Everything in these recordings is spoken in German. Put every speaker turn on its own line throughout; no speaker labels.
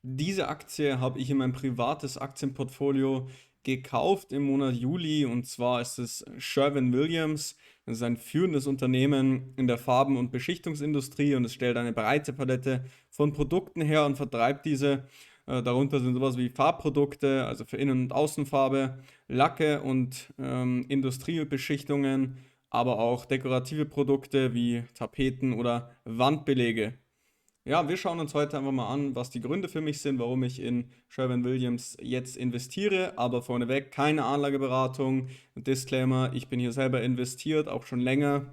Diese Aktie habe ich in mein privates Aktienportfolio gekauft im Monat Juli, und zwar ist es Sherwin-Williams. Das ist ein führendes Unternehmen in der Farben- und Beschichtungsindustrie, und es stellt eine breite Palette von Produkten her und vertreibt diese. Darunter sind sowas wie Farbprodukte, also für Innen- und Außenfarbe, Lacke und Industriebeschichtungen, aber auch dekorative Produkte wie Tapeten oder Wandbelege. Ja, wir schauen uns heute einfach mal an, was die Gründe für mich sind, warum ich in Sherwin-Williams jetzt investiere. Aber vorneweg keine Anlageberatung. Disclaimer, ich bin hier selber investiert, auch schon länger.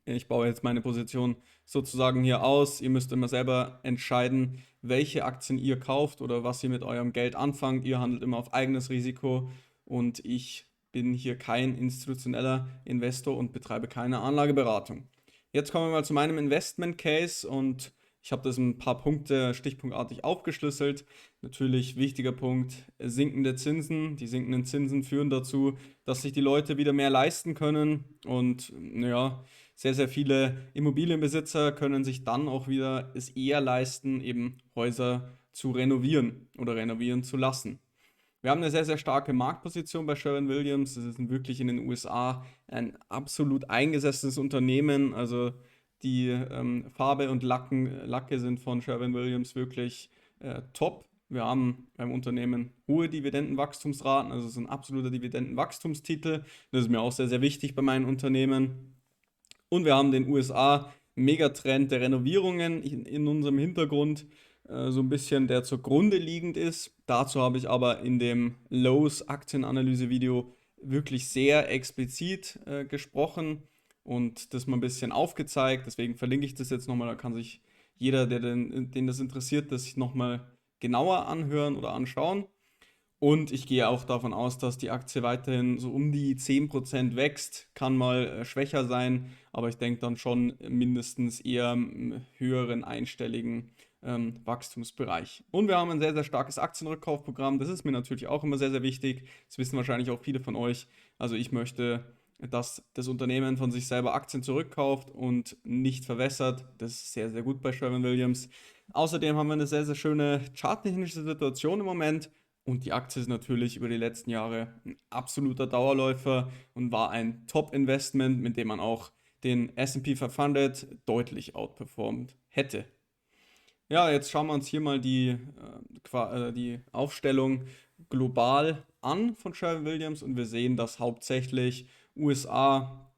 Ich baue jetzt meine Position sozusagen hier aus. Ihr müsst immer selber entscheiden, welche Aktien ihr kauft oder was ihr mit eurem Geld anfangt. Ihr handelt immer auf eigenes Risiko, und ich bin hier kein institutioneller Investor und betreibe keine Anlageberatung. Jetzt kommen wir mal zu meinem Investment Case, und ich habe das in ein paar Punkte stichpunktartig aufgeschlüsselt. Natürlich wichtiger Punkt, sinkende Zinsen. Die sinkenden Zinsen führen dazu, dass sich die Leute wieder mehr leisten können, und ja, sehr, sehr viele Immobilienbesitzer können sich dann auch wieder es eher leisten, eben Häuser zu renovieren oder renovieren zu lassen. Wir haben eine sehr, sehr starke Marktposition bei Sherwin-Williams. Das ist wirklich in den USA ein absolut eingesessenes Unternehmen. Also die Farbe und Lacke sind von Sherwin-Williams wirklich top. Wir haben beim Unternehmen hohe Dividendenwachstumsraten, also es ist ein absoluter Dividendenwachstumstitel. Das ist mir auch sehr, sehr wichtig bei meinen Unternehmen. Und wir haben den USA Megatrend der Renovierungen in unserem Hintergrund, so ein bisschen, der zugrunde liegend ist. Dazu habe ich aber in dem Lowe's Aktienanalyse-Video wirklich sehr explizit gesprochen und das mal ein bisschen aufgezeigt. Deswegen verlinke ich das jetzt nochmal, da kann sich jeder, den das interessiert, das sich nochmal genauer anhören oder anschauen. Und ich gehe auch davon aus, dass die Aktie weiterhin so um die 10% wächst. Kann mal schwächer sein, aber ich denke dann schon mindestens eher im höheren einstelligen Wachstumsbereich. Und wir haben ein sehr, sehr starkes Aktienrückkaufprogramm. Das ist mir natürlich auch immer sehr, sehr wichtig. Das wissen wahrscheinlich auch viele von euch. Also ich möchte, dass das Unternehmen von sich selber Aktien zurückkauft und nicht verwässert. Das ist sehr, sehr gut bei Sherwin-Williams. Außerdem haben wir eine sehr, sehr schöne charttechnische Situation im Moment. Und die Aktie ist natürlich über die letzten Jahre ein absoluter Dauerläufer und war ein Top-Investment, mit dem man auch den S&P 500 deutlich outperformt hätte. Ja, jetzt schauen wir uns hier mal die Aufstellung global an von Sherwin-Williams, und wir sehen, dass hauptsächlich USA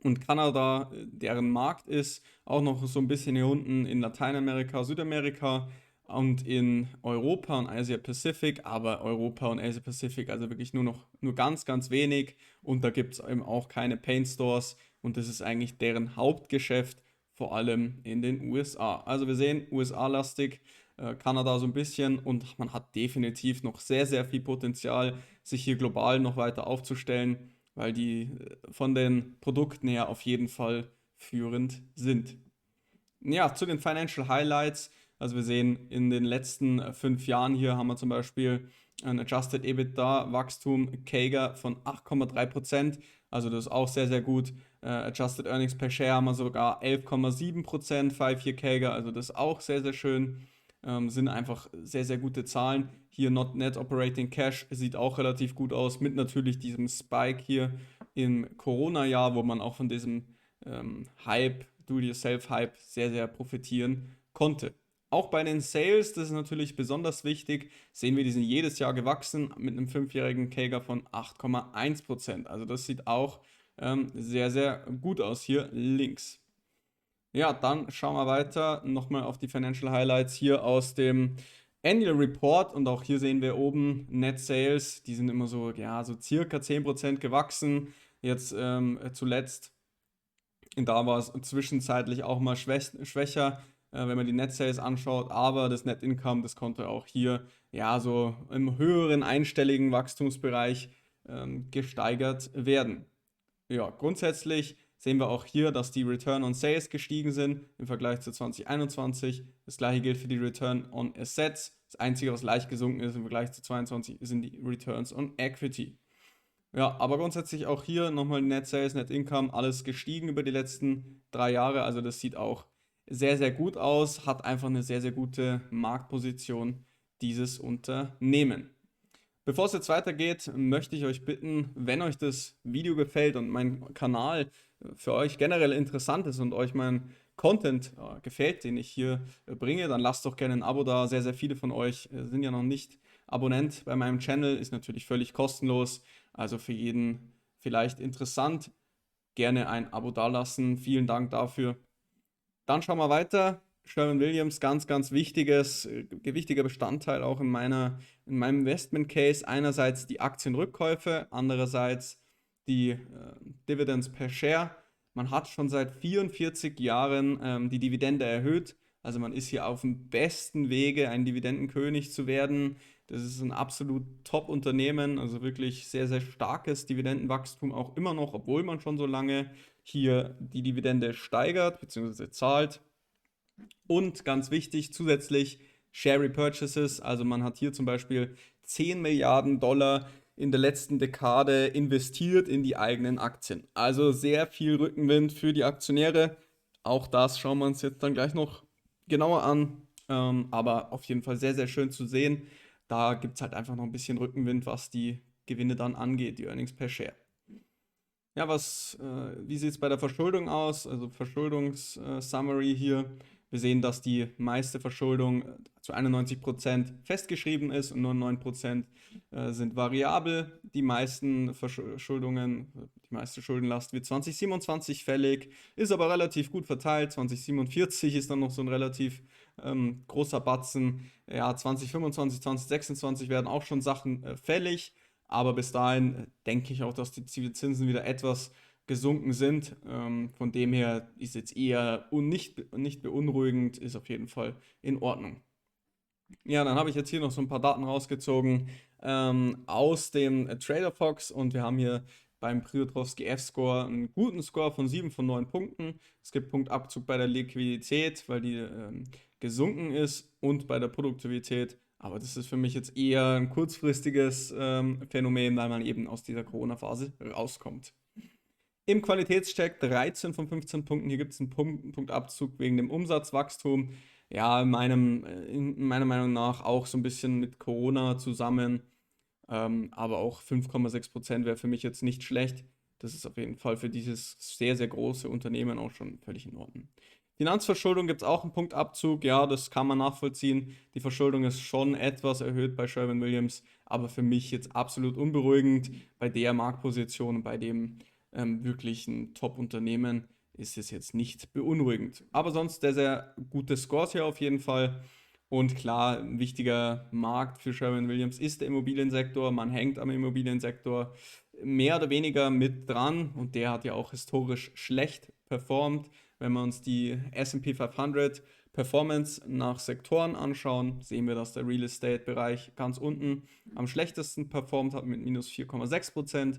und Kanada deren Markt ist, auch noch so ein bisschen hier unten in Lateinamerika, Südamerika und in Europa und Asia Pacific, aber Europa und Asia Pacific also wirklich nur ganz, ganz wenig, und da gibt es eben auch keine Paint Stores, und das ist eigentlich deren Hauptgeschäft, vor allem in den USA. Also wir sehen USA-lastig, Kanada so ein bisschen, und man hat definitiv noch sehr, sehr viel Potenzial, sich hier global noch weiter aufzustellen, weil die von den Produkten her auf jeden Fall führend sind. Ja, zu den Financial Highlights. Also wir sehen, in den letzten 5 Jahren hier haben wir zum Beispiel ein Adjusted EBITDA Wachstum CAGR von 8,3%. Also das ist auch sehr, sehr gut. Adjusted Earnings per Share haben wir sogar 11,7% 5-Year CAGR. Also das ist auch sehr, sehr schön. Sind einfach sehr, sehr gute Zahlen. Hier Net Operating Cash sieht auch relativ gut aus, mit natürlich diesem Spike hier im Corona-Jahr, wo man auch von diesem Hype, Do-it-yourself-Hype sehr, sehr profitieren konnte. Auch bei den Sales, das ist natürlich besonders wichtig, sehen wir, die sind jedes Jahr gewachsen mit einem 5-jährigen CAGR von 8,1%. Also das sieht auch sehr, sehr gut aus hier links. Ja, dann schauen wir weiter nochmal auf die Financial Highlights hier aus dem Annual Report, und auch hier sehen wir oben Net Sales, die sind immer so, ja, so circa 10% gewachsen. Jetzt zuletzt, da war es zwischenzeitlich auch mal schwächer, wenn man die Net Sales anschaut, aber das Net Income, das konnte auch hier ja so im höheren einstelligen Wachstumsbereich gesteigert werden. Ja, grundsätzlich sehen wir auch hier, dass die Return on Sales gestiegen sind im Vergleich zu 2021. Das gleiche gilt für die Return on Assets. Das Einzige, was leicht gesunken ist im Vergleich zu 2022, sind die Returns on Equity. Ja, aber grundsätzlich auch hier nochmal Net Sales, Net Income, alles gestiegen über die letzten 3 Jahre. Also das sieht auch sehr, sehr gut aus, hat einfach eine sehr, sehr gute Marktposition dieses Unternehmen. Bevor es jetzt weitergeht, möchte ich euch bitten, wenn euch das Video gefällt und mein Kanal für euch generell interessant ist und euch mein Content gefällt, den ich hier bringe, dann lasst doch gerne ein Abo da. Sehr, sehr viele von euch sind ja noch nicht Abonnent bei meinem Channel, ist natürlich völlig kostenlos, also für jeden vielleicht interessant. Gerne ein Abo dalassen. Vielen Dank dafür. Dann schauen wir weiter. Sherwin-Williams, ganz, ganz wichtiger Bestandteil auch in meinem Investment Case. Einerseits die Aktienrückkäufe, andererseits die Dividends per Share. Man hat schon seit 44 Jahren die Dividende erhöht. Also man ist hier auf dem besten Wege, ein Dividendenkönig zu werden. Das ist ein absolut Top-Unternehmen, also wirklich sehr, sehr starkes Dividendenwachstum auch immer noch, obwohl man schon so lange hier die Dividende steigert bzw. zahlt. Und ganz wichtig, zusätzlich Share Repurchases, also man hat hier zum Beispiel 10 Milliarden Dollar in der letzten Dekade investiert in die eigenen Aktien. Also sehr viel Rückenwind für die Aktionäre. Auch das schauen wir uns jetzt dann gleich noch genauer an. Aber auf jeden Fall sehr, sehr schön zu sehen. Da gibt es halt einfach noch ein bisschen Rückenwind, was die Gewinne dann angeht, die Earnings per Share. Ja, wie sieht es bei der Verschuldung aus? Also Verschuldungs-Summary hier. Wir sehen, dass die meiste Verschuldung zu 91% festgeschrieben ist und nur 9% sind variabel. Die meisten Verschuldungen, die meiste Schuldenlast wird 2027 fällig, ist aber relativ gut verteilt. 2047 ist dann noch so ein relativ großer Batzen. Ja, 2025, 2026 werden auch schon Sachen fällig. Aber bis dahin denke ich auch, dass die Zinsen wieder etwas gesunken sind. Von dem her ist jetzt eher nicht beunruhigend, ist auf jeden Fall in Ordnung. Ja, dann habe ich jetzt hier noch so ein paar Daten rausgezogen aus dem Trader Fox und wir haben hier beim Priotrowski F-Score einen guten Score von 7 von 9 Punkten. Es gibt Punktabzug bei der Liquidität, weil die gesunken ist und bei der Produktivität. Aber das ist für mich jetzt eher ein kurzfristiges Phänomen, weil man eben aus dieser Corona-Phase rauskommt. Im Qualitätscheck 13 von 15 Punkten. Hier gibt es einen Punktabzug wegen dem Umsatzwachstum. Ja, in meiner Meinung nach auch so ein bisschen mit Corona zusammen. Aber auch 5,6% wäre für mich jetzt nicht schlecht. Das ist auf jeden Fall für dieses sehr, sehr große Unternehmen auch schon völlig in Ordnung. Finanzverschuldung gibt es auch einen Punktabzug. Ja, das kann man nachvollziehen. Die Verschuldung ist schon etwas erhöht bei Sherwin-Williams, aber für mich jetzt absolut unberuhigend. Bei der Marktposition und bei dem wirklichen Top-Unternehmen ist es jetzt nicht beunruhigend. Aber sonst sehr, sehr gute Scores hier auf jeden Fall. Und klar, ein wichtiger Markt für Sherwin-Williams ist der Immobiliensektor. Man hängt am Immobiliensektor mehr oder weniger mit dran und der hat ja auch historisch schlecht performt. Wenn wir uns die S&P 500 Performance nach Sektoren anschauen, sehen wir, dass der Real Estate-Bereich ganz unten am schlechtesten performt hat mit minus 4,6%.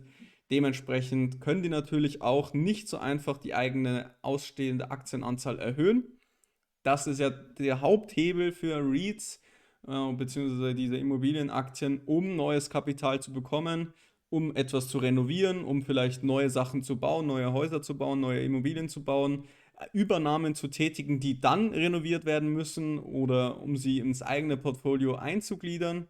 Dementsprechend können die natürlich auch nicht so einfach die eigene ausstehende Aktienanzahl erhöhen. Das ist ja der Haupthebel für REITs beziehungsweise diese Immobilienaktien, um neues Kapital zu bekommen, um etwas zu renovieren, um vielleicht neue Sachen zu bauen, neue Häuser zu bauen, neue Immobilien zu bauen, Übernahmen zu tätigen, die dann renoviert werden müssen oder um sie ins eigene Portfolio einzugliedern.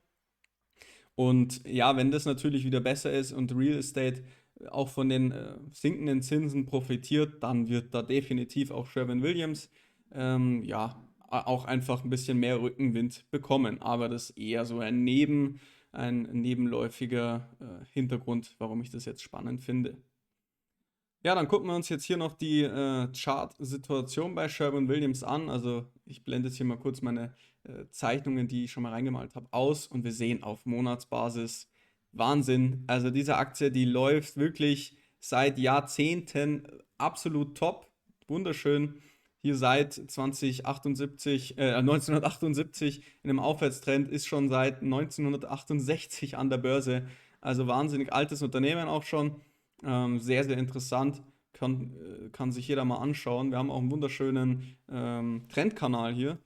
Und ja, wenn das natürlich wieder besser ist und Real Estate auch von den sinkenden Zinsen profitiert, dann wird da definitiv auch Sherwin-Williams ja auch einfach ein bisschen mehr Rückenwind bekommen. Aber das ist eher so ein nebenläufiger Hintergrund, warum ich das jetzt spannend finde. Ja, dann gucken wir uns jetzt hier noch die Chart-Situation bei Sherwin-Williams an. Also ich blende jetzt hier mal kurz meine Zeichnungen, die ich schon mal reingemalt habe, aus und wir sehen auf Monatsbasis Wahnsinn. Also diese Aktie, die läuft wirklich seit Jahrzehnten absolut top. Wunderschön. Hier seit 1978 in einem Aufwärtstrend, ist schon seit 1968 an der Börse. Also wahnsinnig altes Unternehmen auch schon. Sehr, sehr interessant. Kann sich jeder mal anschauen. Wir haben auch einen wunderschönen Trendkanal hier,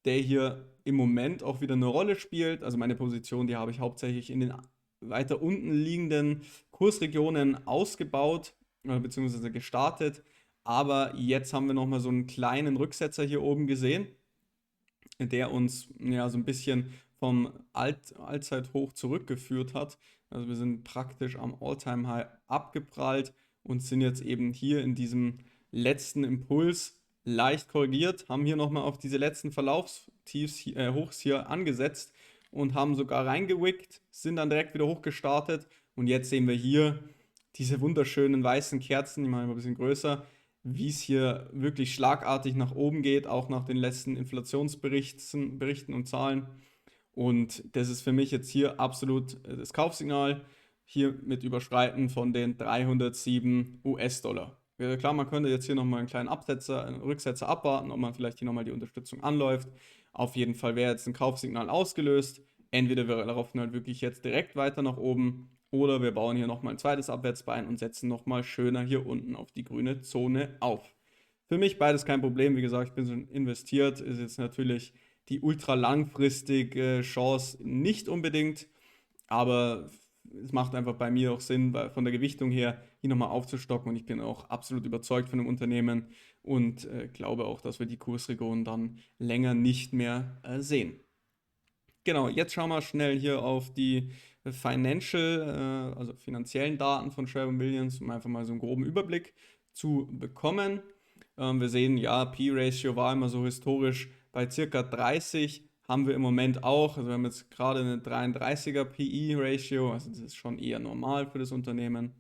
der hier im Moment auch wieder eine Rolle spielt. Also meine Position, die habe ich hauptsächlich in den weiter unten liegenden Kursregionen ausgebaut bzw. gestartet. Aber jetzt haben wir nochmal so einen kleinen Rücksetzer hier oben gesehen. der uns ja so ein bisschen vom Allzeithoch zurückgeführt hat. Also wir sind praktisch am All-Time-High abgeprallt und sind jetzt eben hier in diesem letzten Impuls leicht korrigiert, haben hier nochmal auf diese letzten Verlaufstiefs, Hochs hier angesetzt und haben sogar reingewickt, sind dann direkt wieder hochgestartet und jetzt sehen wir hier diese wunderschönen weißen Kerzen, die machen wir ein bisschen größer, wie es hier wirklich schlagartig nach oben geht, auch nach den letzten Berichten und Zahlen. Und das ist für mich jetzt hier absolut das Kaufsignal, hier mit Überschreiten von den 307 US-Dollar. Ja, klar, man könnte jetzt hier nochmal einen kleinen einen Rücksetzer abwarten, ob man vielleicht hier nochmal die Unterstützung anläuft. Auf jeden Fall wäre jetzt ein Kaufsignal ausgelöst. Entweder wir laufen halt wirklich jetzt direkt weiter nach oben oder wir bauen hier nochmal ein zweites Abwärtsbein und setzen nochmal schöner hier unten auf die grüne Zone auf. Für mich beides kein Problem. Wie gesagt, ich bin schon investiert. Ist jetzt natürlich die ultra langfristige Chance nicht unbedingt, aber es macht einfach bei mir auch Sinn, von der Gewichtung her hier nochmal aufzustocken und ich bin auch absolut überzeugt von dem Unternehmen und glaube auch, dass wir die Kursregionen dann länger nicht mehr sehen. Genau, jetzt schauen wir schnell hier auf die also finanziellen Daten von Sherwin-Williams, um einfach mal so einen groben Überblick zu bekommen. Wir sehen, ja, P-Ratio war immer so historisch bei circa 30, haben wir im Moment auch. Also wir haben jetzt gerade eine 33er PE-Ratio, also das ist schon eher normal für das Unternehmen.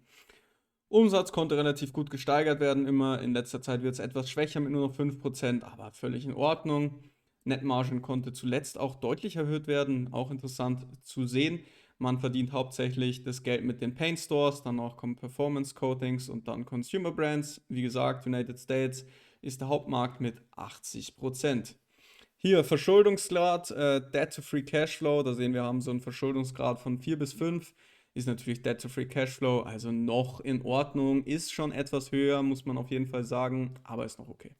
Umsatz konnte relativ gut gesteigert werden, immer in letzter Zeit wird es etwas schwächer mit nur noch 5%, aber völlig in Ordnung. Netmargin konnte zuletzt auch deutlich erhöht werden, auch interessant zu sehen. Man verdient hauptsächlich das Geld mit den Paint Stores, dann auch kommen Performance Coatings und dann Consumer Brands. Wie gesagt, United States ist der Hauptmarkt mit 80%. Hier Verschuldungsgrad, Debt to Free Cashflow, da sehen wir, haben so einen Verschuldungsgrad von 4 bis 5. Ist natürlich Debt to Free Cashflow, also noch in Ordnung, ist schon etwas höher, muss man auf jeden Fall sagen, aber ist noch okay.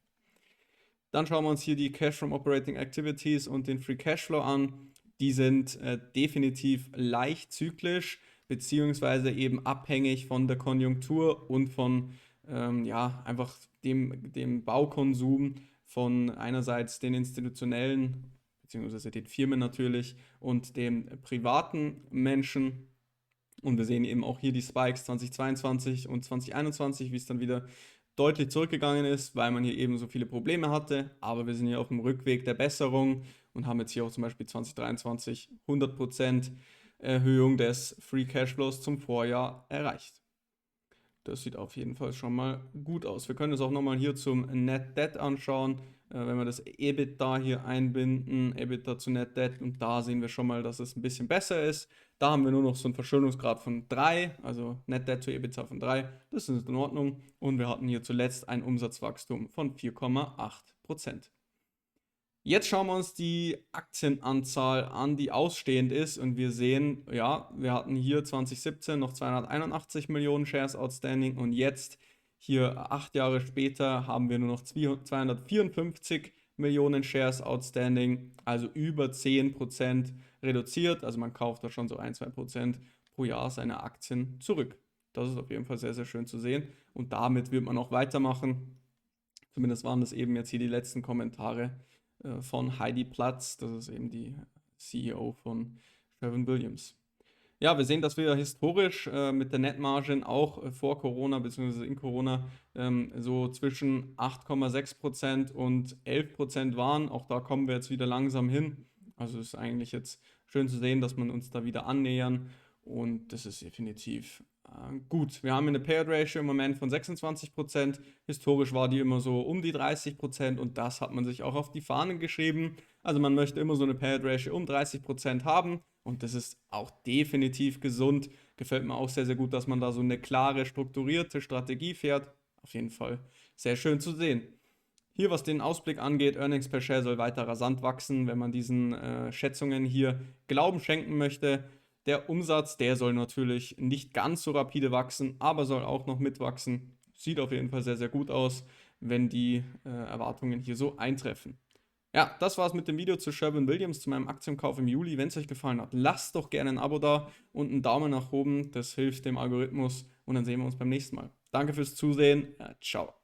Dann schauen wir uns hier die Cash from Operating Activities und den Free Cashflow an. Die sind definitiv leicht zyklisch, beziehungsweise eben abhängig von der Konjunktur und von ja, einfach dem Baukonsum von einerseits den institutionellen, beziehungsweise den Firmen natürlich und den privaten Menschen. Und wir sehen eben auch hier die Spikes 2022 und 2021, wie es dann wieder deutlich zurückgegangen ist, weil man hier eben so viele Probleme hatte. Aber wir sind hier auf dem Rückweg der Besserung und haben jetzt hier auch zum Beispiel 2023 100% Erhöhung des Free Cashflows zum Vorjahr erreicht. Das sieht auf jeden Fall schon mal gut aus. Wir können es auch nochmal hier zum Net Debt anschauen. Wenn wir das EBITDA hier einbinden, EBITDA zu Net Debt, und da sehen wir schon mal, dass es ein bisschen besser ist. Da haben wir nur noch so einen Verschuldungsgrad von 3, also Net Debt zu EBITDA von 3. Das ist in Ordnung. Und wir hatten hier zuletzt ein Umsatzwachstum von 4,8%. Jetzt schauen wir uns die Aktienanzahl an, die ausstehend ist, und wir sehen, ja, wir hatten hier 2017 noch 281 Millionen Shares outstanding und jetzt, hier 8 Jahre später, haben wir nur noch 254 Millionen Shares outstanding, also über 10% reduziert. Also man kauft da schon so 1-2% pro Jahr seine Aktien zurück. Das ist auf jeden Fall sehr, sehr schön zu sehen und damit wird man auch weitermachen. Zumindest waren das eben jetzt hier die letzten Kommentare von Heidi Platz, das ist eben die CEO von Sherwin-Williams. Ja, wir sehen, dass wir historisch mit der Netmargin auch vor Corona bzw. in Corona so zwischen 8,6% und 11% waren. Auch da kommen wir jetzt wieder langsam hin. Also ist eigentlich jetzt schön zu sehen, dass man uns da wieder annähern und das ist definitiv gut. Wir haben eine Payout Ratio im Moment von 26%. Historisch war die immer so um die 30% und das hat man sich auch auf die Fahnen geschrieben. Also man möchte immer so eine Payout Ratio um 30% haben und das ist auch definitiv gesund. Gefällt mir auch sehr, sehr gut, dass man da so eine klare, strukturierte Strategie fährt. Auf jeden Fall sehr schön zu sehen. Hier, was den Ausblick angeht, Earnings per Share soll weiter rasant wachsen, wenn man diesen Schätzungen hier Glauben schenken möchte. Der Umsatz, der soll natürlich nicht ganz so rapide wachsen, aber soll auch noch mitwachsen. Sieht auf jeden Fall sehr, sehr gut aus, wenn die Erwartungen hier so eintreffen. Ja, das war's mit dem Video zu Sherwin-Williams, zu meinem Aktienkauf im Juli. Wenn es euch gefallen hat, lasst doch gerne ein Abo da und einen Daumen nach oben. Das hilft dem Algorithmus und dann sehen wir uns beim nächsten Mal. Danke fürs Zusehen. Ciao.